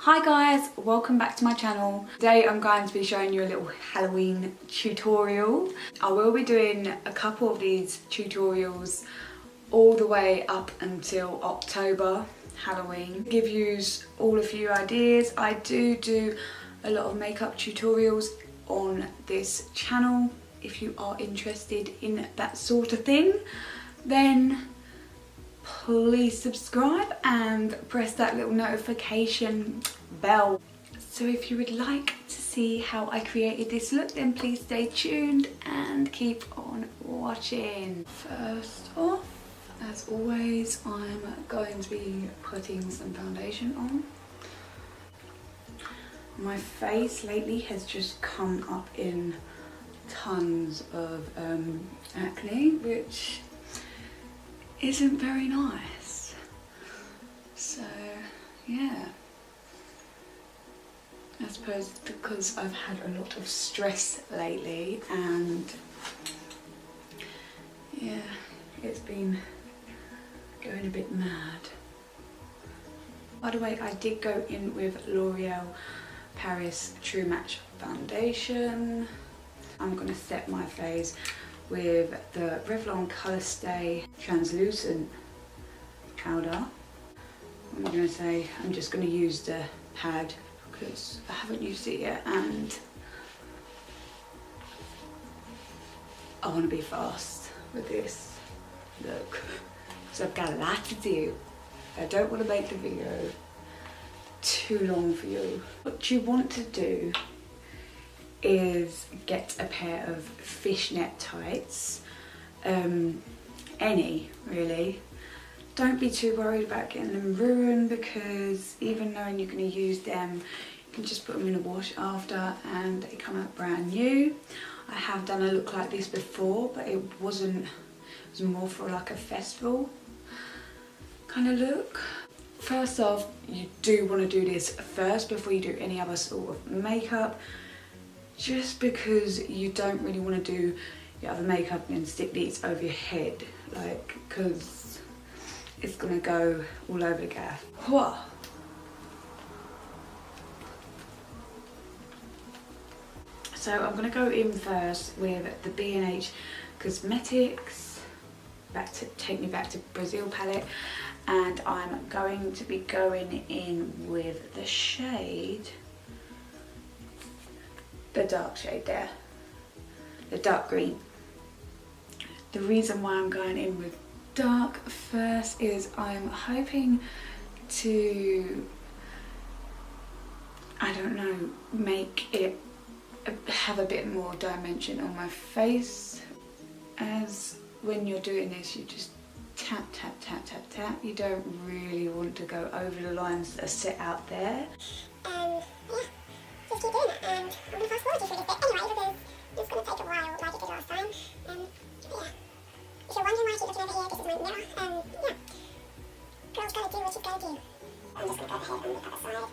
Hi guys, welcome back to my channel. Today I'm going to be showing you a little Halloween tutorial. I will be doing a couple of these tutorials all the way up until October, Halloween. Give you all a few ideas. I do a lot of makeup tutorials on this channel. If you are interested in that sort of thing, then please subscribe and press that little notification bell. So if you would like to see how I created this look, then please stay tuned and keep on watching. First off, as always, I'm going to be putting some foundation on. My face lately has just come up in tons of acne, which isn't very nice. So yeah, I suppose because I've had a lot of stress lately, and yeah, it's been going a bit mad. By the way, I did go in with L'Oreal Paris True Match foundation. I'm going to set my face with the Revlon Colour Stay translucent powder. I'm going to say I'm just going to use the pad because I haven't used it yet and I want to be fast with this look because I've got a lot to do. I don't want to make the video too long for you. What you want to do is get a pair of fishnet tights, any really. Don't be too worried about getting them ruined, because even knowing you're going to use them, you can just put them in a wash after and they come out brand new. I have done a look like this before, but it was more for like a festival kind of look. First off, you do want to do this first before you do any other sort of makeup, just because you don't really want to do your other makeup and stick these over your head, like, because it's gonna go all over the gaff. Whoa. So I'm gonna go in first with the B&H Cosmetics Take Me Back to Brazil palette, and I'm going to be going in with the shade, the dark shade there, the dark green. The reason why I'm going in with dark first is I'm hoping to, I don't know, make it have a bit more dimension on my face, as when you're doing this you just tap tap tap tap tap. You don't really want to go over the lines that are set out there. Yeah. Just keep doing it, and I'm going to fast forward you through this bit anyway, because it's going to take a while like it did last time. Yeah. If you're wondering why I keep looking over here, this is my mirror. Yeah. Girl's got to do what she's got to do. I'm just going to go ahead and look at the side.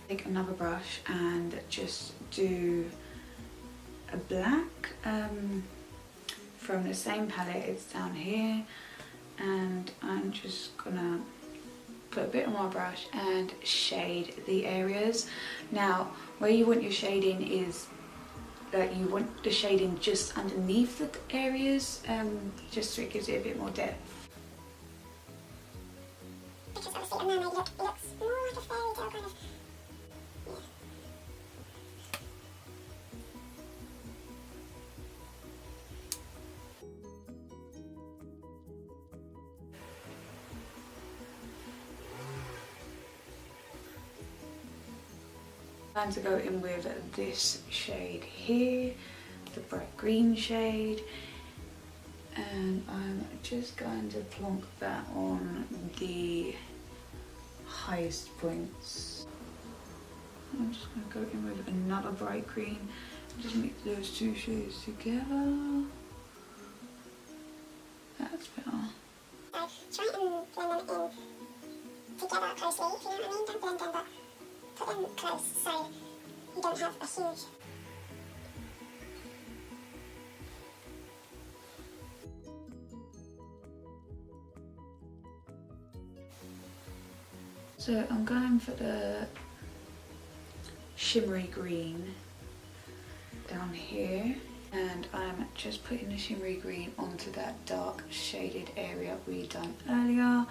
Take another brush and just do a black from the same palette. It's down here, and I'm just gonna put a bit on my brush and shade the areas. Now, where you want your shading is that you want the shading just underneath the areas, just so it gives it a bit more depth. Because obviously a mermaid look looks more like a fairy tale kind of. I'm going to go in with this shade here, the bright green shade, and I'm just going to plonk that on the highest points. I'm just going to go in with another bright green, just mix those two shades together. That That's better. So try and blend them in together closely, if you know what I mean. Don't blend them, but put them close so you don't have a huge... So I'm going for the shimmery green down here, and I'm just putting the shimmery green onto that dark shaded area we done earlier.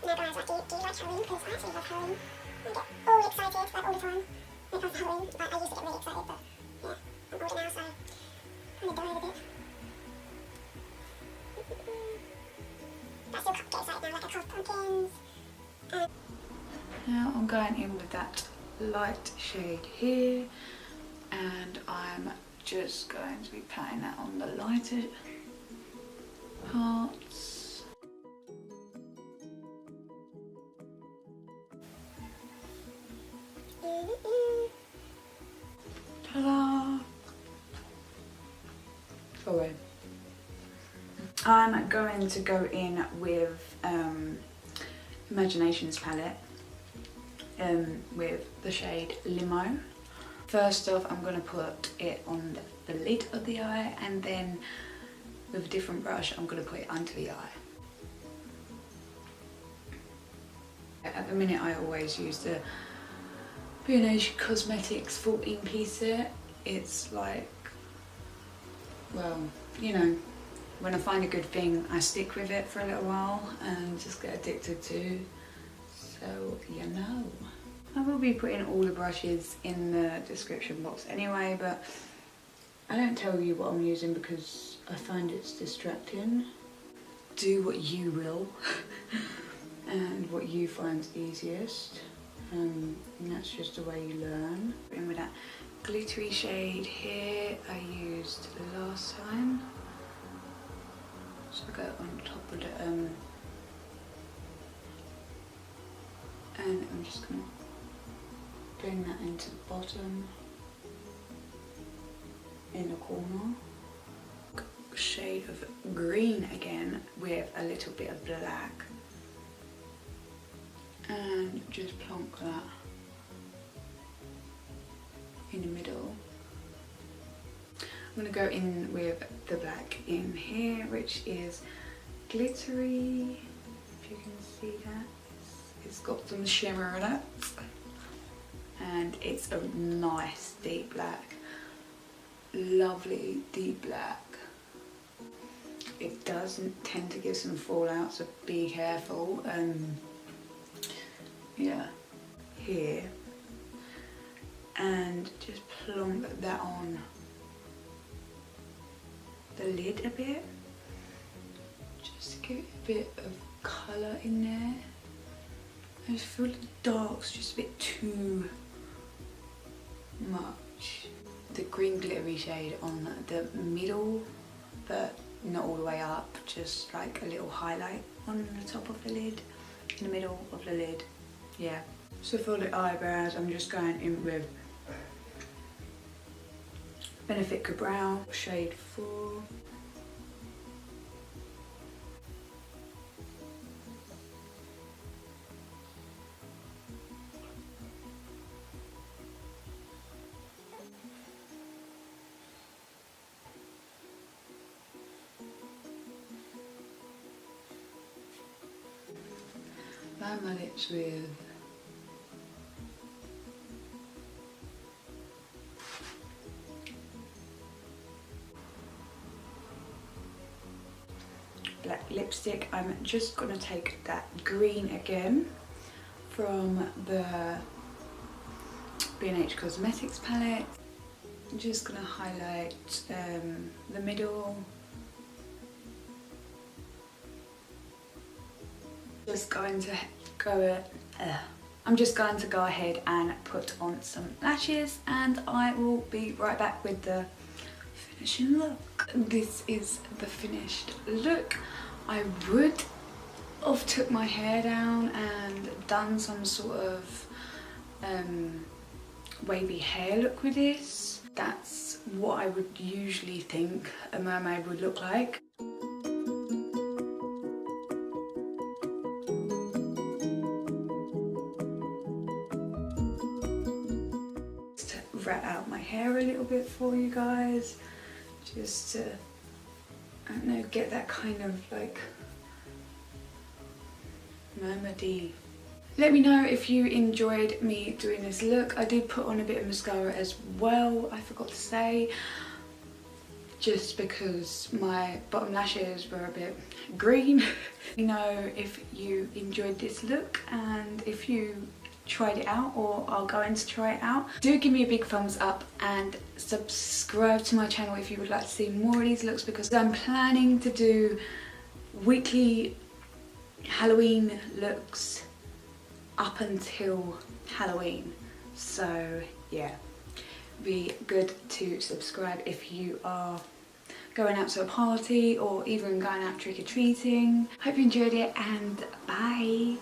Now guys, like, do you like Halloween? Because I actually love Halloween. I get all excited, like all the time, when it comes to Halloween. Like, I used to get really excited, but yeah, I'm older now, so I'm gonna dive a bit. But I still get excited now, like I carved pumpkins. Now I'm going in with that light shade here, and I'm just going to be patting that on the lighter parts. Ta-da! Sorry. I'm going to go in with Imaginations palette with the shade Limo. First off, I'm going to put it on the lid of the eye, and then with a different brush I'm going to put it under the eye. At the minute I always use the B&H Cosmetics 14-piece set. It's like, well, you know, when I find a good thing I stick with it for a little while and just get addicted to, so you know. I will be putting all the brushes in the description box anyway, but I don't tell you what I'm using because I find it's distracting. Do what you will and what you find easiest, and that's just the way you learn. In with that glittery shade here I used last time. So I go on top of the and I'm just gonna bring that into the bottom in the corner. Shade of green again with a little bit of black, and just plonk that in the middle. I'm going to go in with the black in here, which is glittery, if you can see that. It's got some shimmer in it, and it's a nice deep black, lovely deep black. It doesn't tend to give some fallout, so be careful. Yeah, here, and just plonk that on the lid a bit, just to give it a bit of colour in there. I just feel the dark's just a bit too much. The green glittery shade on the middle, but not all the way up, just like a little highlight on the top of the lid, in the middle of the lid. Yeah. So for the eyebrows, I'm just going in with Benefica Brow, shade 4. Line my lips with black lipstick. I'm just going to take that green again from the B&H Cosmetics palette. I'm just going to highlight the middle. I'm just going to go ahead and put on some lashes, and I will be right back with the finishing look. This is the finished look. I would have took my hair down and done some sort of wavy hair look with this. That's what I would usually think a mermaid would look like. Just rat out my hair a little bit for you guys, just to, I don't know, get that kind of like mermaidy. Let me know if you enjoyed me doing this look. I did put on a bit of mascara as well, I forgot to say, just because my bottom lashes were a bit green. Let me know if you enjoyed this look and if you tried it out or are going to try it out. Do give me a big thumbs up and subscribe to my channel if you would like to see more of these looks, because I'm planning to do weekly Halloween looks up until Halloween. So yeah, be good to subscribe if you are going out to a party or even going out trick-or-treating. Hope you enjoyed it, and bye.